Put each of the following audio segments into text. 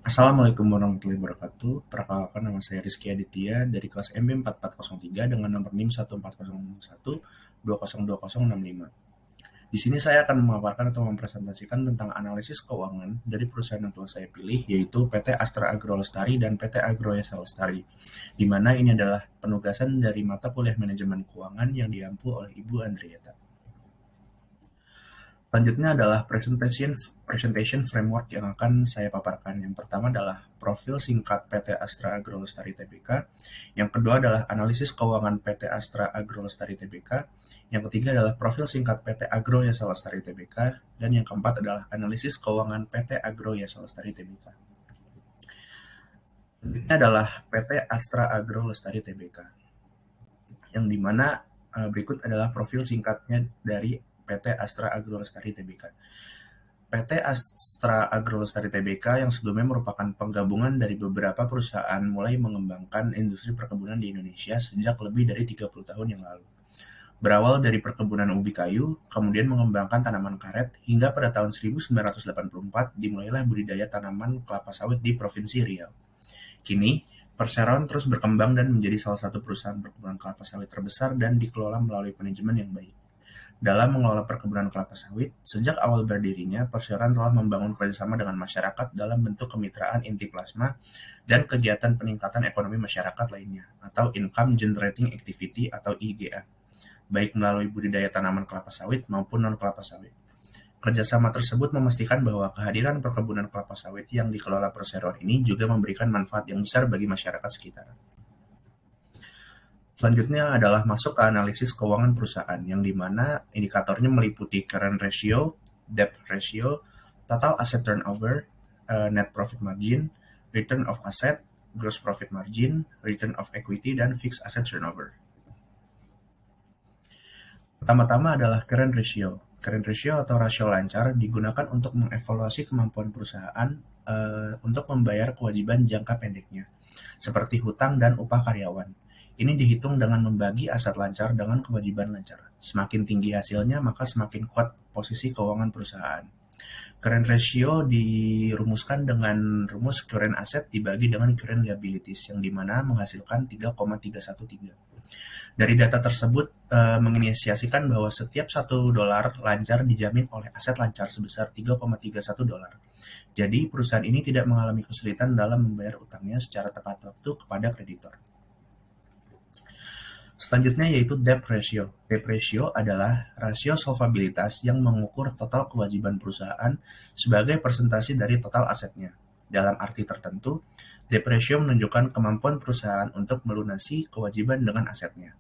Assalamualaikum warahmatullahi wabarakatuh. Perkenalkan, nama saya Rizky Aditya dari kelas MB 4403 dengan nomor NIM 14001202065. Di sini saya akan memaparkan atau mempresentasikan tentang analisis keuangan dari perusahaan yang telah saya pilih, yaitu PT Astra Agro Lestari dan PT Agro Yasa Lestari, di mana ini adalah penugasan dari mata kuliah manajemen keuangan yang diampu oleh Ibu Andrieta. Selanjutnya adalah presentation framework yang akan saya paparkan. Yang pertama adalah profil singkat PT Astra Agro Lestari Tbk. Yang kedua adalah analisis keuangan PT Astra Agro Lestari Tbk. Yang ketiga adalah profil singkat PT Agro Yasa Lestari Tbk. Dan yang keempat adalah analisis keuangan PT Agro Yasa Lestari Tbk. Selanjutnya adalah PT Astra Agro Lestari Tbk. Yang dimana berikut adalah profil singkatnya dari PT Astra Agro Lestari Tbk. PT Astra Agro Lestari Tbk yang sebelumnya merupakan penggabungan dari beberapa perusahaan mulai mengembangkan industri perkebunan di Indonesia sejak lebih dari 30 tahun yang lalu. Berawal dari perkebunan ubi kayu, kemudian mengembangkan tanaman karet, hingga pada tahun 1984 dimulailah budidaya tanaman kelapa sawit di Provinsi Riau. Kini, Perseroan terus berkembang dan menjadi salah satu perusahaan perkebunan kelapa sawit terbesar dan dikelola melalui manajemen yang baik. Dalam mengelola perkebunan kelapa sawit, sejak awal berdirinya, Perseroan telah membangun kerjasama dengan masyarakat dalam bentuk kemitraan inti plasma dan kegiatan peningkatan ekonomi masyarakat lainnya, atau Income Generating Activity atau IGA, baik melalui budidaya tanaman kelapa sawit maupun non-kelapa sawit. Kerjasama tersebut memastikan bahwa kehadiran perkebunan kelapa sawit yang dikelola Perseroan ini juga memberikan manfaat yang besar bagi masyarakat sekitar. Selanjutnya adalah masuk ke analisis keuangan perusahaan, yang dimana indikatornya meliputi current ratio, debt ratio, total asset turnover, net profit margin, return of asset, gross profit margin, return of equity, dan fixed asset turnover. Pertama-tama adalah current ratio. Current ratio atau rasio lancar digunakan untuk mengevaluasi kemampuan perusahaan untuk membayar kewajiban jangka pendeknya, seperti hutang dan upah karyawan. Ini dihitung dengan membagi aset lancar dengan kewajiban lancar. Semakin tinggi hasilnya, maka semakin kuat posisi keuangan perusahaan. Current ratio dirumuskan dengan rumus current asset dibagi dengan current liabilities, yang dimana menghasilkan 3,313. Dari data tersebut menginisiasikan bahwa setiap $1 lancar dijamin oleh aset lancar sebesar $3,31. Jadi perusahaan ini tidak mengalami kesulitan dalam membayar utangnya secara tepat waktu kepada kreditor. Selanjutnya yaitu debt ratio. Debt ratio adalah rasio solvabilitas yang mengukur total kewajiban perusahaan sebagai persentase dari total asetnya. Dalam arti tertentu, debt ratio menunjukkan kemampuan perusahaan untuk melunasi kewajiban dengan asetnya.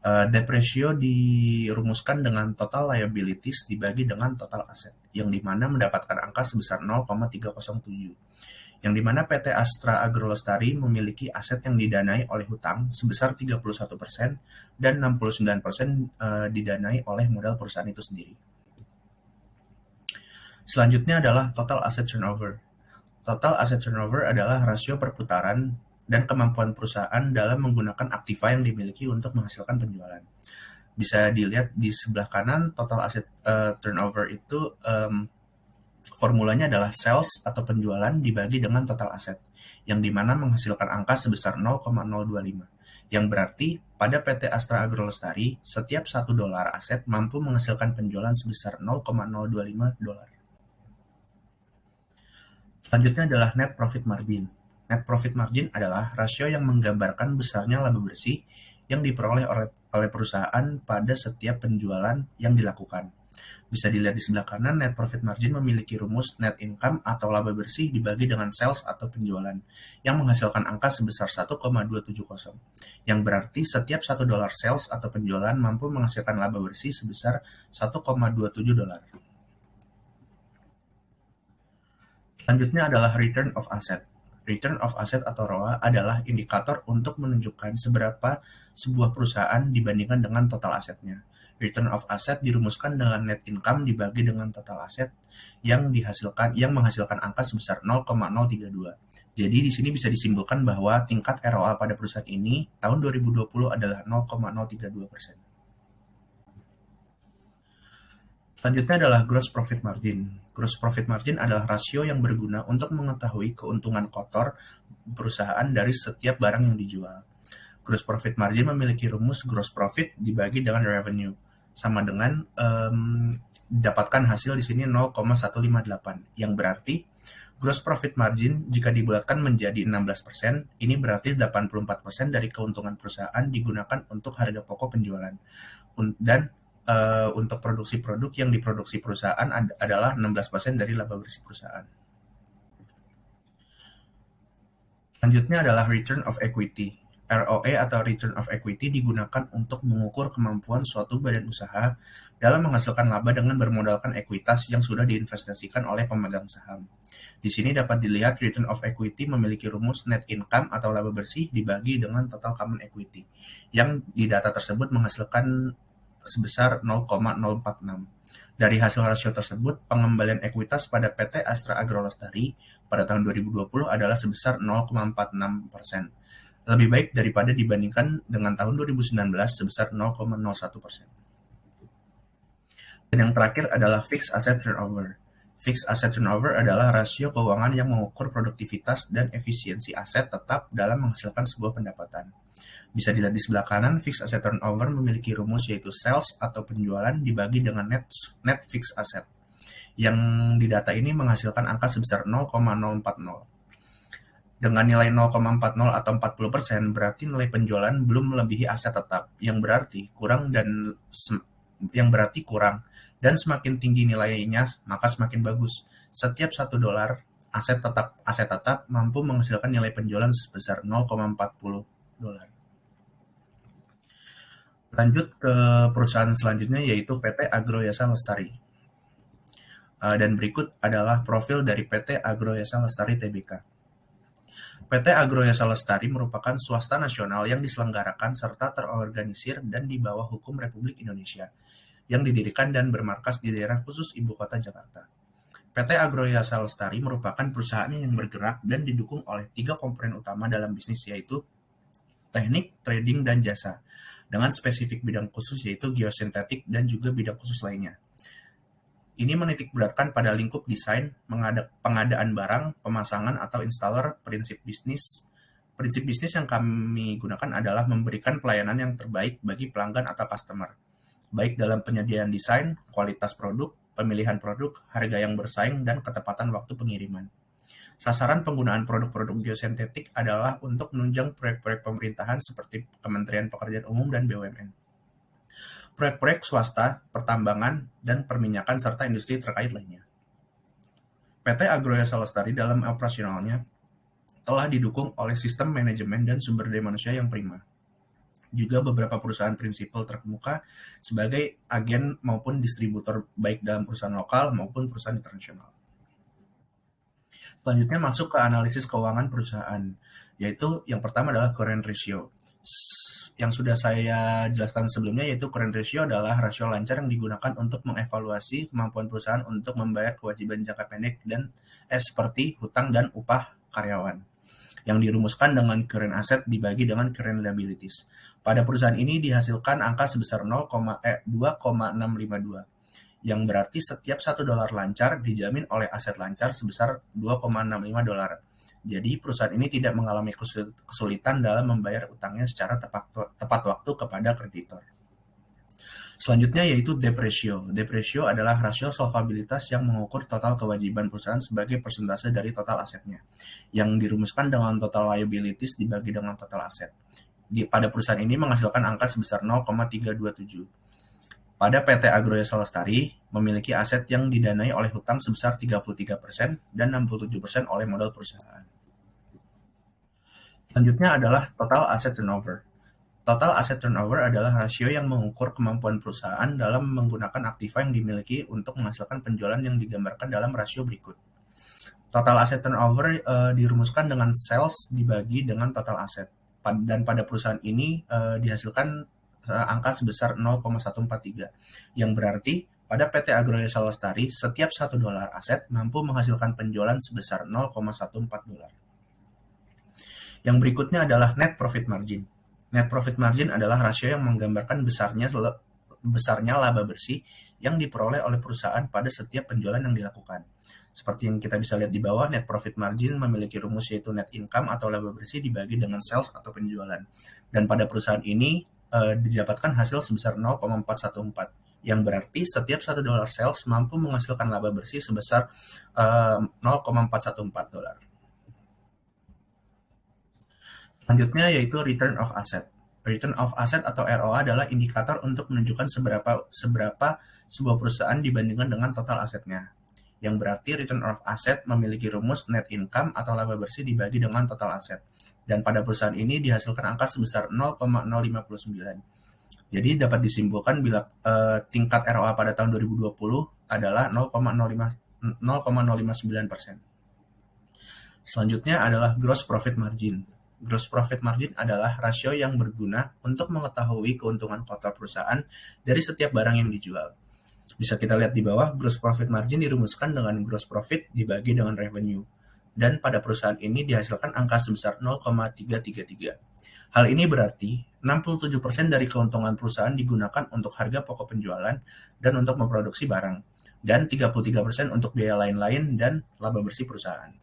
Debt ratio dirumuskan dengan total liabilities dibagi dengan total aset, yang dimana mendapatkan angka sebesar 0,307. Yang dimana PT Astra Agro Lestari memiliki aset yang didanai oleh hutang sebesar 31% dan 69% didanai oleh modal perusahaan itu sendiri. Selanjutnya adalah total asset turnover. Total asset turnover adalah rasio perputaran dan kemampuan perusahaan dalam menggunakan aktiva yang dimiliki untuk menghasilkan penjualan. Bisa dilihat di sebelah kanan, total asset turnover itu formulanya adalah sales atau penjualan dibagi dengan total aset, yang dimana menghasilkan angka sebesar 0,025. Yang berarti pada PT Astra Agro Lestari, setiap $1 aset mampu menghasilkan penjualan sebesar $0,025. Selanjutnya adalah net profit margin. Net profit margin adalah rasio yang menggambarkan besarnya laba bersih yang diperoleh oleh perusahaan pada setiap penjualan yang dilakukan. Bisa dilihat di sebelah kanan, net profit margin memiliki rumus net income atau laba bersih dibagi dengan sales atau penjualan, yang menghasilkan angka sebesar 1,270, yang berarti setiap $1 sales atau penjualan mampu menghasilkan laba bersih sebesar $1,27. Selanjutnya adalah return of asset. Return of asset atau ROA adalah indikator untuk menunjukkan seberapa sebuah perusahaan dibandingkan dengan total asetnya. Return of asset dirumuskan dengan net income dibagi dengan total aset yang menghasilkan angka sebesar 0,032. Jadi di sini bisa disimpulkan bahwa tingkat ROA pada perusahaan ini tahun 2020 adalah 0,032%. Selanjutnya adalah gross profit margin. Gross profit margin adalah rasio yang berguna untuk mengetahui keuntungan kotor perusahaan dari setiap barang yang dijual. Gross profit margin memiliki rumus gross profit dibagi dengan revenue, sama dengan dapatkan hasil di sini 0,158, yang berarti gross profit margin jika dibulatkan menjadi 16%, ini berarti 84% dari keuntungan perusahaan digunakan untuk harga pokok penjualan. Dan untuk produksi produk yang diproduksi perusahaan adalah 16% dari laba bersih perusahaan. Selanjutnya adalah return of equity. ROE atau return of equity digunakan untuk mengukur kemampuan suatu badan usaha dalam menghasilkan laba dengan bermodalkan ekuitas yang sudah diinvestasikan oleh pemegang saham. Di sini dapat dilihat return of equity memiliki rumus net income atau laba bersih dibagi dengan total common equity, yang di data tersebut menghasilkan sebesar 0,046. Dari hasil rasio tersebut, pengembalian ekuitas pada PT Astra Agro Lestari pada tahun 2020 adalah sebesar 0,46%. Lebih baik daripada dibandingkan dengan tahun 2019 sebesar 0,01%. Dan yang terakhir adalah fixed asset turnover. Fixed asset turnover adalah rasio keuangan yang mengukur produktivitas dan efisiensi aset tetap dalam menghasilkan sebuah pendapatan. Bisa dilihat di sebelah kanan, fixed asset turnover memiliki rumus yaitu sales atau penjualan dibagi dengan net fixed asset, yang di data ini menghasilkan angka sebesar 0,040. Dengan nilai 0,40 atau 40%, berarti nilai penjualan belum melebihi aset tetap, yang berarti kurang, dan semakin tinggi nilainya maka semakin bagus. Setiap $1 aset tetap mampu menghasilkan nilai penjualan sebesar 0,40 dolar. Lanjut ke perusahaan selanjutnya yaitu PT Agro Yasa Lestari. Dan berikut adalah profil dari PT Agro Yasa Lestari Tbk. PT Agro Yasa Lestari merupakan swasta nasional yang diselenggarakan serta terorganisir dan di bawah hukum Republik Indonesia, yang didirikan dan bermarkas di daerah khusus Ibu Kota Jakarta. PT Agro Yasa Lestari merupakan perusahaan yang bergerak dan didukung oleh 3 komponen utama dalam bisnis, yaitu teknik, trading, dan jasa, dengan spesifik bidang khusus yaitu geosintetik dan juga bidang khusus lainnya. Ini menitikberatkan pada lingkup desain, pengadaan barang, pemasangan atau installer. Prinsip bisnis yang kami gunakan adalah memberikan pelayanan yang terbaik bagi pelanggan atau customer, baik dalam penyediaan desain, kualitas produk, pemilihan produk, harga yang bersaing, dan ketepatan waktu pengiriman. Sasaran penggunaan produk-produk geosintetik adalah untuk menunjang proyek-proyek pemerintahan seperti Kementerian Pekerjaan Umum dan BUMN, proyek-proyek swasta, pertambangan, dan perminyakan, serta industri terkait lainnya. PT Agro Yasa Lestari dalam operasionalnya telah didukung oleh sistem manajemen dan sumber daya manusia yang prima. Juga beberapa perusahaan prinsipal terkemuka sebagai agen maupun distributor baik dalam perusahaan lokal maupun perusahaan internasional. Selanjutnya masuk ke analisis keuangan perusahaan, yaitu yang pertama adalah current ratio. Yang sudah saya jelaskan sebelumnya, yaitu current ratio adalah rasio lancar yang digunakan untuk mengevaluasi kemampuan perusahaan untuk membayar kewajiban jangka pendek dan seperti hutang dan upah karyawan, yang dirumuskan dengan current asset dibagi dengan current liabilities. Pada perusahaan ini dihasilkan angka sebesar 2,652, yang berarti setiap $1 lancar dijamin oleh aset lancar sebesar $2,65. Jadi perusahaan ini tidak mengalami kesulitan dalam membayar utangnya secara tepat waktu kepada kreditor. Selanjutnya yaitu debt ratio. Debt ratio adalah rasio solvabilitas yang mengukur total kewajiban perusahaan sebagai persentase dari total asetnya, yang dirumuskan dengan total liabilities dibagi dengan total aset. Pada perusahaan ini menghasilkan angka sebesar 0,327. Pada PT Agro Yasa Lestari memiliki aset yang didanai oleh hutang sebesar 33% dan 67% oleh modal perusahaan. Selanjutnya adalah total asset turnover. Total asset turnover adalah rasio yang mengukur kemampuan perusahaan dalam menggunakan aktiva yang dimiliki untuk menghasilkan penjualan yang digambarkan dalam rasio berikut. Total asset turnover dirumuskan dengan sales dibagi dengan total aset. Dan pada perusahaan ini dihasilkan angka sebesar 0,143, yang berarti pada PT Agro Yasa Lestari setiap $1 aset mampu menghasilkan penjualan sebesar $0,14. Yang berikutnya adalah net profit margin. Net profit margin adalah rasio yang menggambarkan besarnya laba bersih yang diperoleh oleh perusahaan pada setiap penjualan yang dilakukan. Seperti yang kita bisa lihat di bawah, net profit margin memiliki rumus yaitu net income atau laba bersih dibagi dengan sales atau penjualan. Dan pada perusahaan ini didapatkan hasil sebesar 0,414, yang berarti setiap $1 sales mampu menghasilkan laba bersih sebesar 0,414 dolar. Selanjutnya yaitu return of asset. Return of asset atau ROA adalah indikator untuk menunjukkan seberapa sebuah perusahaan dibandingkan dengan total asetnya. Yang berarti return of asset memiliki rumus net income atau laba bersih dibagi dengan total aset. Dan pada perusahaan ini dihasilkan angka sebesar 0,059. Jadi dapat disimpulkan bila tingkat ROA pada tahun 2020 adalah 0,059%. Selanjutnya adalah gross profit margin. Gross profit margin adalah rasio yang berguna untuk mengetahui keuntungan total perusahaan dari setiap barang yang dijual. Bisa kita lihat di bawah, gross profit margin dirumuskan dengan gross profit dibagi dengan revenue. Dan pada perusahaan ini dihasilkan angka sebesar 0,333. Hal ini berarti 67% dari keuntungan perusahaan digunakan untuk harga pokok penjualan dan untuk memproduksi barang, dan 33% untuk biaya lain-lain dan laba bersih perusahaan.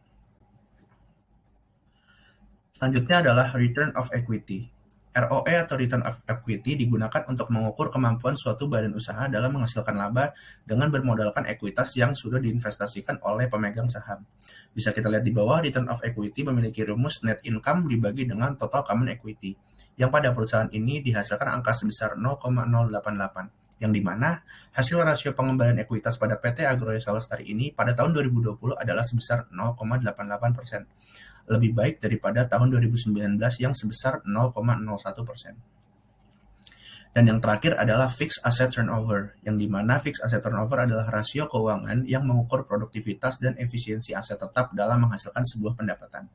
Selanjutnya adalah return of equity. ROE atau return of equity digunakan untuk mengukur kemampuan suatu badan usaha dalam menghasilkan laba dengan bermodalkan ekuitas yang sudah diinvestasikan oleh pemegang saham. Bisa kita lihat di bawah, return of equity memiliki rumus net income dibagi dengan total common equity, yang pada perusahaan ini dihasilkan angka sebesar 0,088, yang dimana hasil rasio pengembalian ekuitas pada PT Agroya Lestari ini pada tahun 2020 adalah sebesar 0,88%, lebih baik daripada tahun 2019 yang sebesar 0,01%. Dan yang terakhir adalah fixed asset turnover, yang dimana fixed asset turnover adalah rasio keuangan yang mengukur produktivitas dan efisiensi aset tetap dalam menghasilkan sebuah pendapatan.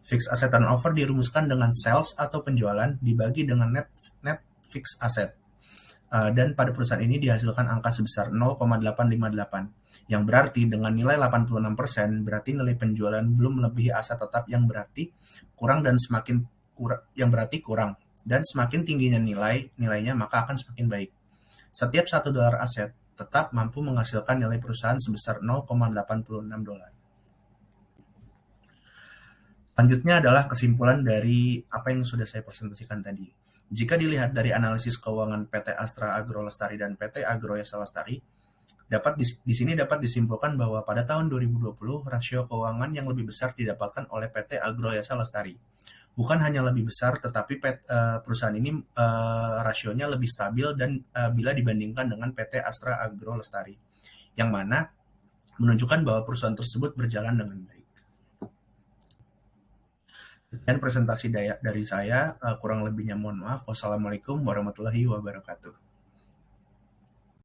Fixed asset turnover dirumuskan dengan sales atau penjualan dibagi dengan net fixed asset. Dan pada perusahaan ini dihasilkan angka sebesar 0,858, yang berarti dengan nilai 86% berarti nilai penjualan belum melebihi aset tetap yang berarti kurang dan semakin tingginya nilainya maka akan semakin baik. Setiap $1 aset tetap mampu menghasilkan nilai perusahaan sebesar 0,86 dolar. Selanjutnya adalah kesimpulan dari apa yang sudah saya presentasikan tadi. Jika dilihat dari analisis keuangan PT Astra Agro Lestari dan PT Agroya Lestari, di sini dapat disimpulkan bahwa pada tahun 2020 rasio keuangan yang lebih besar didapatkan oleh PT Agroya Lestari. Bukan hanya lebih besar, tetapi perusahaan ini rasionya lebih stabil dan bila dibandingkan dengan PT Astra Agro Lestari, yang mana menunjukkan bahwa perusahaan tersebut berjalan dengan baik. Sekian presentasi dari saya, kurang lebihnya mohon maaf. Wassalamualaikum warahmatullahi wabarakatuh.